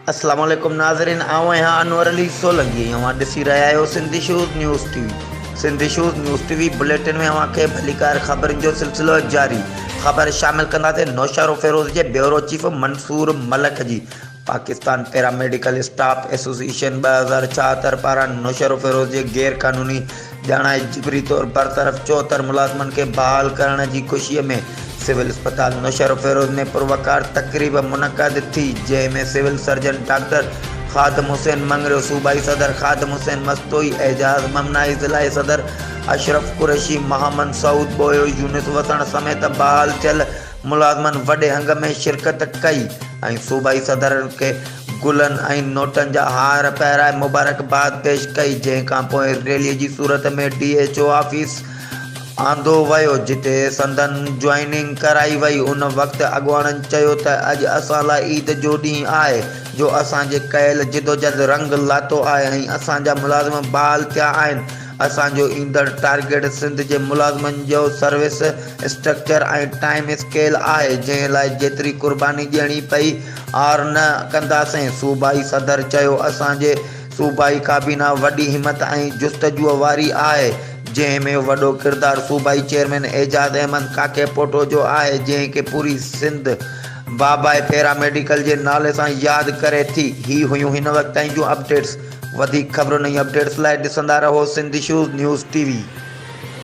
अस्सलाम वालेकुम नाज़रीन, आऊं यहाँ अनवर अली सोलंकी ॾिसी रहिया आहियो Sindhi shoes news TV. Sindhi shoes news TV bulletin में अव्हांखे भलीकार ख़बरुनि जो सिलसिलो जारी। ख़बर शामिल कंदासीं नौशरो फिरोज़ जे bureau chief Mansoor Malik ji. Pakistan paramedical staff association 2076 पारां नौशरो फिरोज़ जे गैर क़ानूनी ॼाणाए जिबरी तौर बरतरफ़ 74 मुलाज़िमनि खे बहाल करण जी ख़ुशीअ में सिविल अस्पताल नौशरो फिरोज़ में पुरवकार तक़रीब मुनक़द थी, जंहिंमें civil surgeon doctor Khadim Hussain Mangrio, सूबाई सदर ख़ादम हुसैन मस्तोई, एजाज़ ममनाई, ज़िला सदर अशरफ कुरैशी, मोहम्मद सऊद बोयो, यूनिस वसण समेत बहाल थियल मुलाज़िमनि वॾे हंग में शिरकत कई ऐं सूबाई सदर खे गुलनि ऐं नोटनि जा हार पहिराए मुबारकबाद पेश कई। जंहिं खां पोइ रैलीअ जी सूरत में DHO ऑफिस आंदो वियो, जिते संदन ज्वाइनिंग कराई वई। उन वक़्तु अॻुवाणनि चयो त अॼु असां लाइ ईद जो ॾींहुं आहे, जो असांजे कयल जिदोजहद रंग लातो आहे ऐं असांजा मुलाज़िम बहाल थिया आहिनि। असांजो ईंदड़ टारगेट सिंध जे मुलाज़िमनि जो सर्विस स्ट्रक्चर ऐं टाइम स्केल आहे, जंहिं लाइ जेतिरी कुर्बानी ॾियणी पई और न कंदासीं। सूबाई सदर चयो, असांजे सूबाई काबीना वॾी हिमत ऐं जुस्तजूअ वारी आहे, जंहिं में वॾो किरदारु सूबाई चेयरमैन एजाज़ अहमद काके पोटो जो आहे, जंहिंखे पूरी सिंध बाबाए पैरामेडिकल जे नाले सां यादि करे थी। ही हुयूं हिन वक़्त ताईं जूं अपडेट्स। वधीक ख़बरुनि ऐं अपडेट्स लाइ ॾिसंदा रहो सिंधी शूज़ न्यूज़ टीवी।